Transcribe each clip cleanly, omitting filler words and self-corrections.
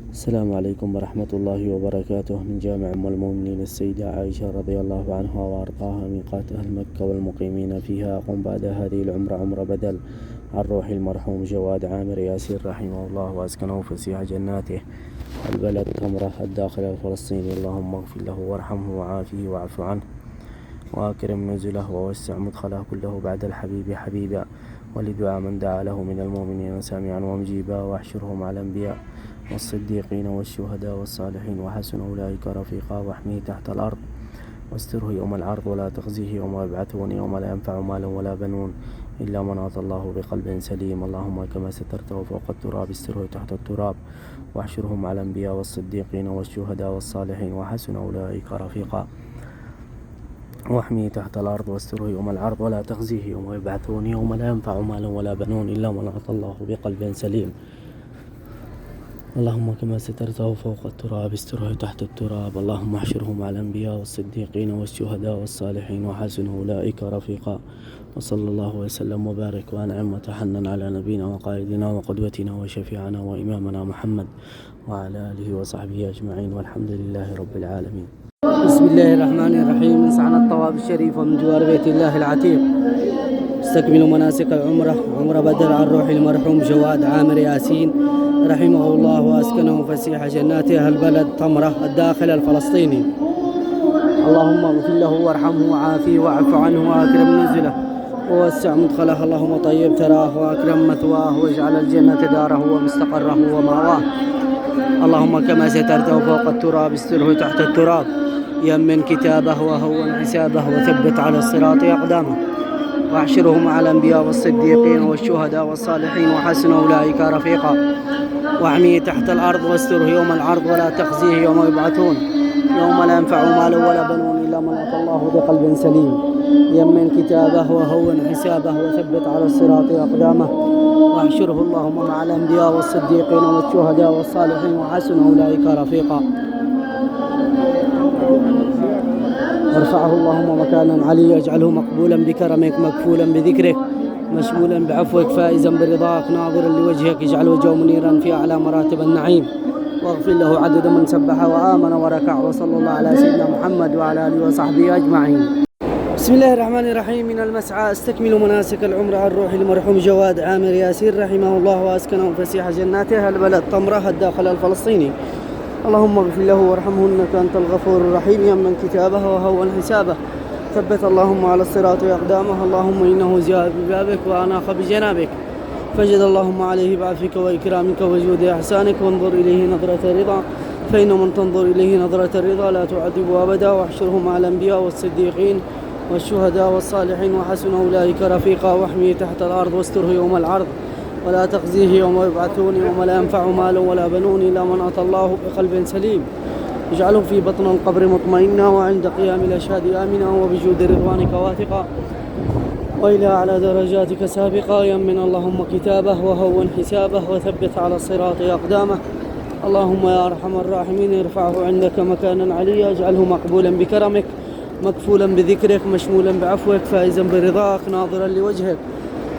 السلام عليكم ورحمة الله وبركاته. من جامع أم المؤمنين السيدة عائشة رضي الله عنها وأرضاها ميقات أهل مكة والمقيمين فيها. أقوم بعد هذه العمرة عمرة بدل عن روح المرحوم جواد عامر ياسين رحمه الله وأسكنه فسيح جناته البلد تمرة الداخل الفلسطيني. اللهم اغفر له وارحمه وعافيه واعف عنه وأكرم نزله ووسع مدخله كله بعد الحبيب حبيبا، ولدعاء من دعا له من المؤمنين سامعا ومجيبا، واحشره مع الأنبياء والصديقين والشهداء والصالحين وحسن أولئك رفيقا، واحميه تحت الأرض واستره يوم العرض ولا تخزيه يوم يبعثون يوم لا ينفع مال ولا بنون إلا من أتى الله بقلب سليم. اللهم كما سترته فوق التراب استره تحت التراب واحشره مع الأنبياء والصديقين والشهداء والصالحين وحسن أولئك رفيقا، واحميه تحت الأرض واستره يوم العرض ولا تخزيه يوم يبعثون يوم لا ينفع مال ولا بنون إلا من أتى الله بقلب سليم. اللهم كما سترته فوق التراب استره تحت التراب. اللهم احشره مع الأنبياء والصديقين والشهداء والصالحين وحسن أولئك رفيقا. وصلى الله وسلم وبارك وأنعم وتحنن على نبينا وقائدنا وقدوتنا وشفيعنا وإمامنا محمد وعلى آله وصحبه أجمعين، والحمد لله رب العالمين. بسم الله الرحمن الرحيم. من سعنا الطواف الشريف ومن جوار بيت الله العتيق استكملوا مناسك العمرة عمرة بدل عن روح المرحوم جواد عامر ياسين رحمه الله وأسكنه فسيح جناته البلد تمرة الداخل الفلسطيني. اللهم اغفر له وارحمه وعافيه واعف عنه وأكرم نزله ووسع مدخله. اللهم طيب ثراه وأكرم مثواه واجعل الجنة داره ومستقره ومأواه. اللهم كما سترته فوق التراب استره تحت التراب. يمن كتابه وهون حسابه وثبت على الصراط أقدامه، واحشره مع الأنبياء والصديقين والشهداء والصالحين وحسن أولئك رفيقا، واحميه تحت الأرض واستره يوم العرض ولا تخزيه يوم يبعثون يوم لا ينفع مال ولا بنون إلا من أتى الله بقلب سليم. يمن كتابه وهون حسابه وثبت على الصراط أقدامه، واحشره اللهم مع الأنبياء والصديقين والشهداء والصالحين وحسن أولئك رفيقا. وارفعه اللهم مكانا عليا، اجعله مقبولا بكرمك مكفولا بذكرك مشمولا بعفوك فائزا برضاك ناظرا لوجهك، اجعل وجهه منيرا في أعلى مراتب النعيم، واغفر له عدد من سبح وآمن وركع. وصلى الله على سيدنا محمد وعلى آله وصحبه أجمعين. بسم الله الرحمن الرحيم. من المسعى استكملوا مناسك العمرة عن روح المرحوم جواد عامر ياسين رحمه الله وأسكنه فسيح جناته البلد تمرة الداخل الفلسطيني. اللهم اغفر له وارحمه إنك أنت الغفور الرحيم. يمن كتابه وهون حسابه ثبت اللهم على الصراط أقدامه. اللهم إنه جاء ببابك وأناخ بجنابك فجد اللهم عليه بعفوك وإكرامك وجود إحسانك، وانظر إليه نظرة رضا فإن من تنظر إليه نظرة الرضا لا تعذبه أبدا. واحشره مع الأنبياء والصديقين والشهداء والصالحين وحسن أولئك رفيقا، واحميه تحت الأرض واستره يوم العرض ولا تخزيه يوم يبعثون يوم لا ينفع مال ولا بنون إلا من أتى الله بقلب سليم. اجعله في بطن القبر مطمئنا وعند قيام الأشهاد آمنا وبجود رضوانك واثقا وإلى أعلى درجاتك سابقا. يمن اللهم كتابه وهون حسابه وثبت على الصراط أقدامه. اللهم يا أرحم الراحمين ارفعه عندك مكانا عليا، اجعله مقبولا بكرمك مكفولا بذكرك مشمولا بعفوك فائزا برضاك ناظرا لوجهك.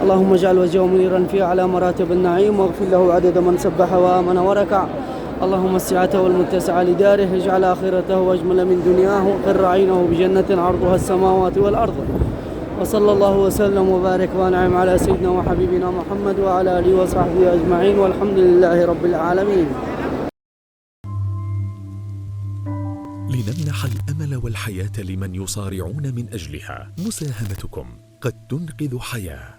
اللهم اجعل وجهه منيرا في أعلى مراتب النعيم، واغفر له عدد من سبح وآمن وركع. اللهم السعة والمتسع لداره، اجعل آخرته أجمل من دنياه، قر عينه بجنة عرضها السماوات والأرض. وصلى الله وسلم وبارك وأنعم على سيدنا وحبيبنا محمد وعلى آله وصحبه أجمعين، والحمد لله رب العالمين. لنمنح الأمل والحياة لمن يصارعون من أجلها. مساهمتكم قد تنقذ حياة.